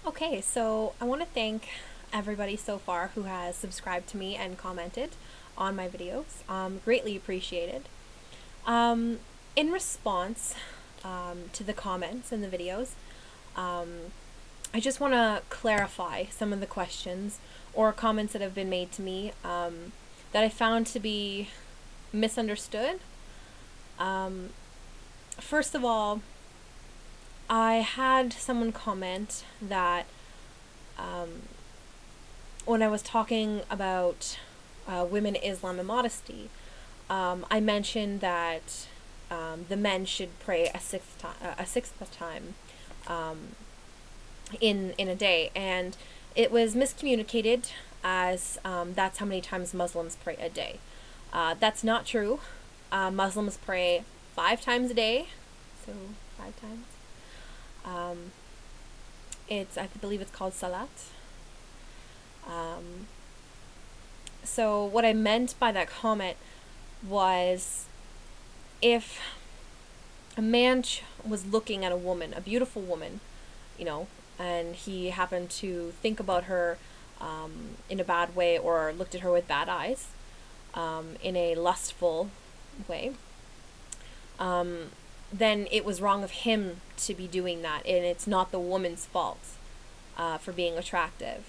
Okay, so I want to thank everybody so far who has subscribed to me and commented on my videos. Greatly appreciated. In response to the comments in the videos, I just want to clarify some of the questions or comments that have been made to me that I found to be misunderstood. First of all, I had someone comment that when I was talking about women, Islam, and modesty, I mentioned that the men should pray a sixth time in a day, and it was miscommunicated as that's how many times Muslims pray a day. That's not true. Muslims pray 5 times a day, so 5 times. I believe it's called salat. So what I meant by that comment was, if a man was looking at a woman, a beautiful woman, and he happened to think about her in a bad way, or looked at her with bad eyes, in a lustful way, then it was wrong of him to be doing that, and it's not the woman's fault for being attractive.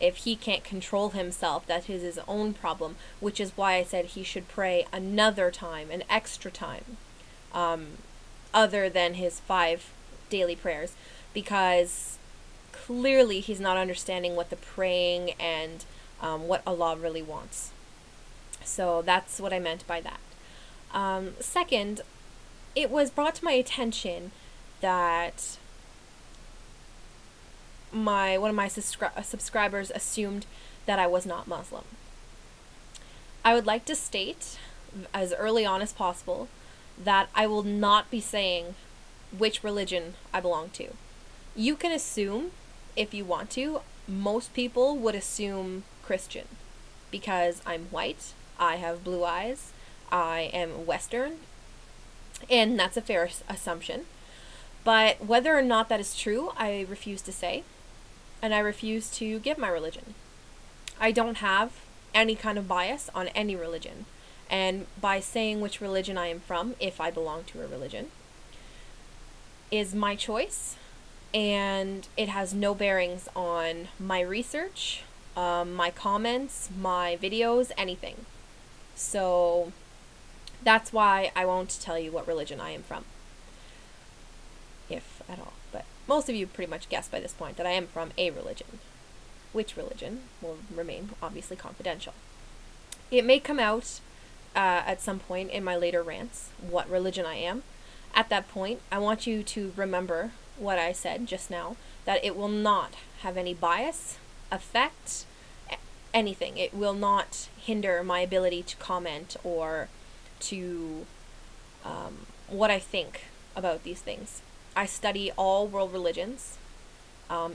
If he can't control himself, that is his own problem, which is why I said he should pray another time, an extra time, other than his 5 daily prayers, because clearly he's not understanding what the praying and what Allah really wants. So that's what I meant by that. Second, it was brought to my attention that one of my subscribers assumed that I was not Muslim. I would like to state, as early on as possible, that I will not be saying which religion I belong to. You can assume, if you want to. Most people would assume Christian, because I'm white, I have blue eyes, I am Western, and that's a fair assumption. But whether or not that is true, I refuse to say, and I refuse to give my religion. I don't have any kind of bias on any religion, and by saying which religion I am from, if I belong to a religion, is my choice, and it has no bearings on my research, my comments, my videos, anything. So that's why I won't tell you what religion I am from, if at all. But most of you pretty much guessed by this point that I am from a religion. Which religion will remain obviously confidential. It may come out at some point in my later rants what religion I am. At that point, I want you to remember what I said just now, that it will not have any bias, affect, anything. It will not hinder my ability to comment or to what I think about these things. I study all world religions.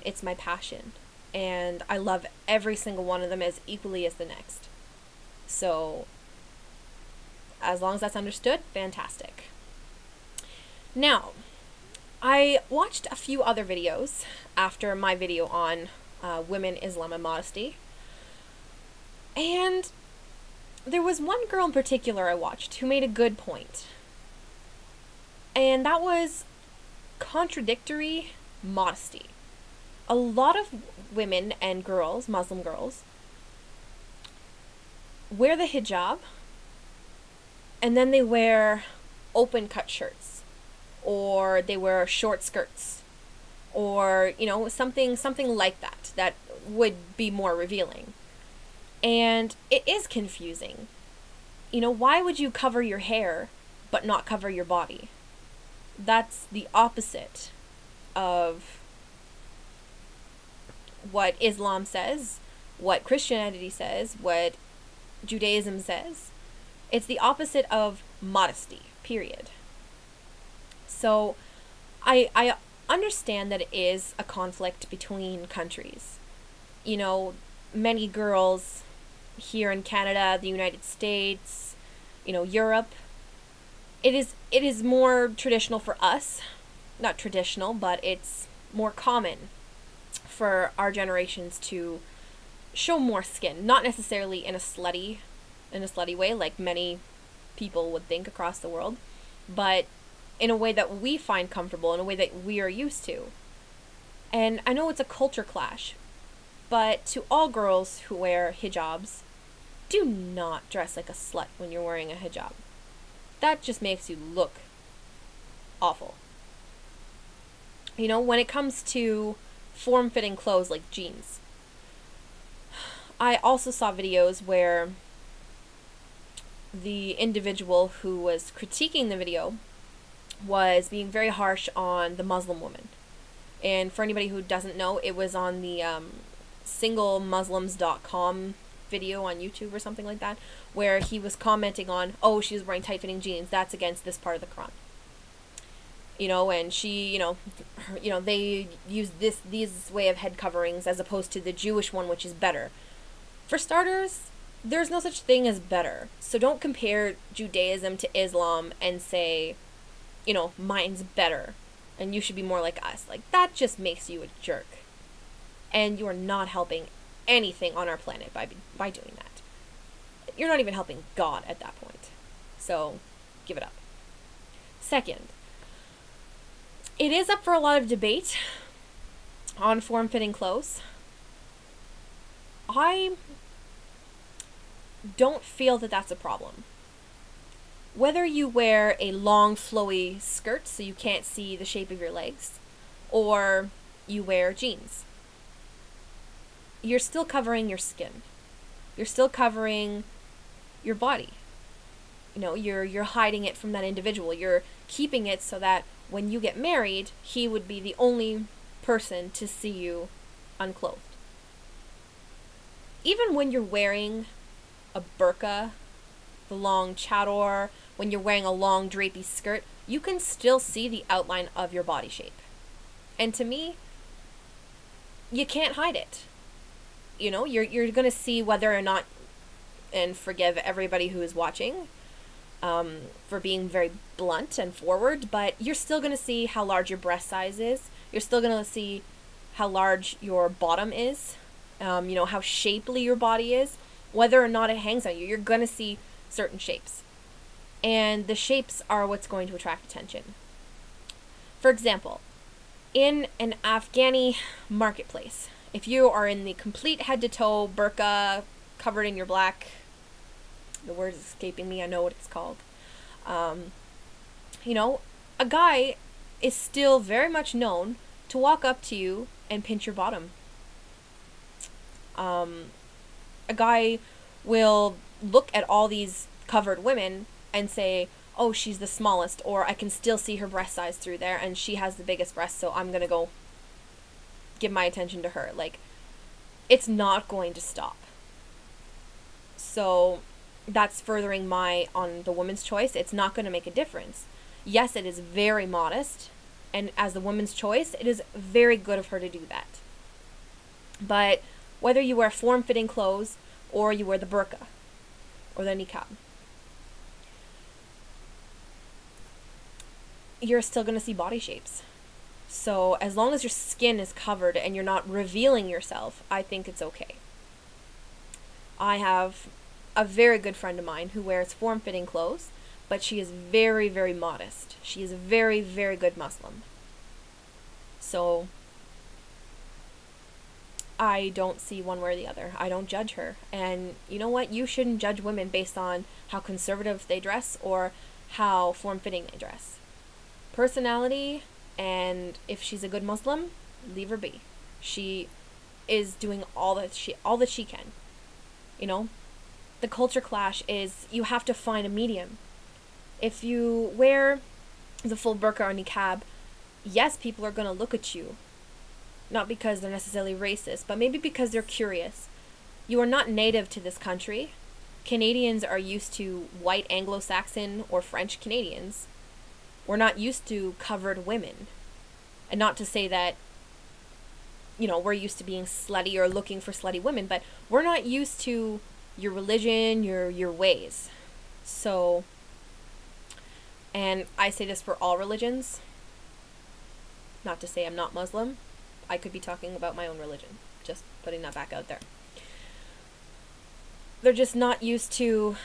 It's my passion, and I love every single one of them as equally as the next. So as long as that's understood, fantastic. Now, I watched a few other videos after my video on women, Islam, and modesty, and there was one girl in particular I watched who made a good point, and that was contradictory modesty. A lot of women and girls, Muslim girls, wear the hijab, and then they wear open cut shirts, or they wear short skirts, or something like that would be more revealing. And it is confusing. Why would you cover your hair but not cover your body? That's the opposite of what Islam says, what Christianity says, what Judaism says. It's the opposite of modesty, period. So I understand that it is a conflict between countries. Many girls here in Canada, the United States, Europe, it is more traditional for us. Not traditional, but it's more common for our generations to show more skin, not necessarily in a slutty way like many people would think across the world, but in a way that we find comfortable, in a way that we are used to. And I know it's a culture clash, but to all girls who wear hijabs, do not dress like a slut when you're wearing a hijab. That just makes you look awful. You know, when it comes to form-fitting clothes like jeans, I also saw videos where the individual who was critiquing the video was being very harsh on the Muslim woman. And for anybody who doesn't know, it was on the singlemuslims.com video on YouTube or something like that, where he was commenting on, oh, she was wearing tight-fitting jeans, that's against this part of the Quran. You know, and she, you know, they use these way of head coverings as opposed to the Jewish one, which is better. For starters, there's no such thing as better. So don't compare Judaism to Islam and say, you know, mine's better and you should be more like us. Like, that just makes you a jerk. And you are not helping anything on our planet by doing that. You're not even helping God at that point. So, give it up. Second, it is up for a lot of debate on form-fitting clothes. I don't feel that that's a problem. Whether you wear a long flowy skirt so you can't see the shape of your legs, or you wear jeans, you're still covering your skin. You're still covering your body. You know, you're hiding it from that individual. You're keeping it so that when you get married, he would be the only person to see you unclothed. Even when you're wearing a burqa, the long chador, when you're wearing a long drapey skirt, you can still see the outline of your body shape. And to me, you can't hide it. You know, you're going to see whether or not, and forgive everybody who is watching for being very blunt and forward, but you're still going to see how large your breast size is. You're still going to see how large your bottom is, you know, how shapely your body is, whether or not it hangs on you. You're going to see certain shapes. And the shapes are what's going to attract attention. For example, in an Afghani marketplace, if you are in the complete head-to-toe burqa, covered in your black, the word is escaping me, I know what it's called. You know, a guy is still very much known to walk up to you and pinch your bottom. A guy will look at all these covered women and say, oh, she's the smallest, or I can still see her breast size through there, and she has the biggest breast, so I'm gonna go give my attention to her. Like, it's not going to stop. So that's furthering on the woman's choice. It's not going to make a difference. Yes, it is very modest, and as the woman's choice, it is very good of her to do that. But whether you wear form-fitting clothes or you wear the burqa or the niqab, you're still going to see body shapes. So as long as your skin is covered and you're not revealing yourself, I think it's okay. I have a very good friend of mine who wears form-fitting clothes, but she is very, very modest. She is a very, very good Muslim. So I don't see one way or the other. I don't judge her. And you know what? You shouldn't judge women based on how conservative they dress or how form-fitting they dress. Personality, and if she's a good Muslim, leave her be. She is doing all that she can. You know, the culture clash is you have to find a medium. If you wear the full burqa or niqab, yes, people are going to look at you. Not because they're necessarily racist, but maybe because they're curious. You are not native to this country. Canadians are used to white Anglo-Saxon or French Canadians. We're not used to covered women. And not to say that, you know, we're used to being slutty or looking for slutty women, but we're not used to your religion, your ways. So, and I say this for all religions, not to say I'm not Muslim. I could be talking about my own religion. Just putting that back out there. They're just not used to,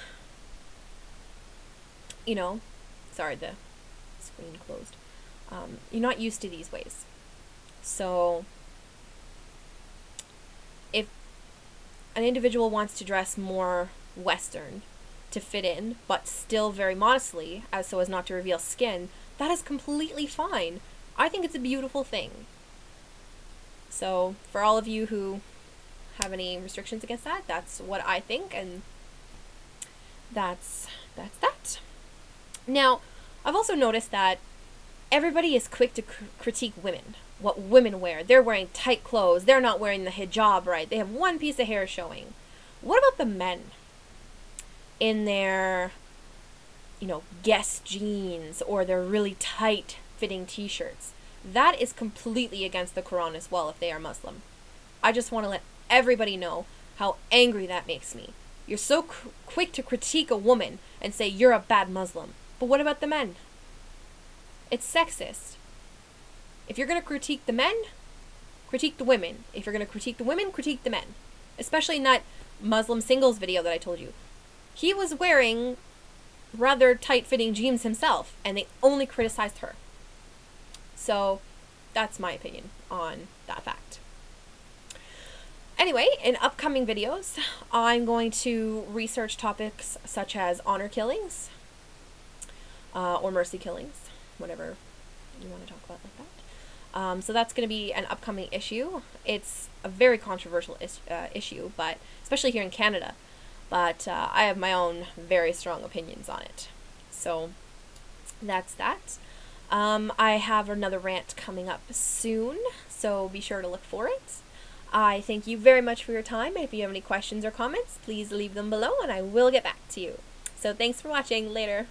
you know, sorry, the screen closed. You're not used to these ways. So if an individual wants to dress more Western to fit in, but still very modestly, so as not to reveal skin, that is completely fine. I think it's a beautiful thing. So for all of you who have any restrictions against that, that's what I think, and that's that. Now, I've also noticed that everybody is quick to critique women, what women wear. They're wearing tight clothes, they're not wearing the hijab right, they have one piece of hair showing. What about the men? In their, you know, Guess jeans or their really tight fitting t-shirts. That is completely against the Quran as well if they are Muslim. I just want to let everybody know how angry that makes me. You're so quick to critique a woman and say you're a bad Muslim. But what about the men? It's sexist. If you're going to critique the men, critique the women. If you're going to critique the women, critique the men. Especially in that Muslim singles video that I told you. He was wearing rather tight-fitting jeans himself, and they only criticized her. So, that's my opinion on that fact. Anyway, in upcoming videos, I'm going to research topics such as honor killings, or mercy killings, whatever you want to talk about like that. So that's going to be an upcoming issue. It's a very controversial issue, but especially here in Canada. But I have my own very strong opinions on it. So that's that. I have another rant coming up soon, so be sure to look for it. I thank you very much for your time. If you have any questions or comments, please leave them below and I will get back to you. So thanks for watching. Later.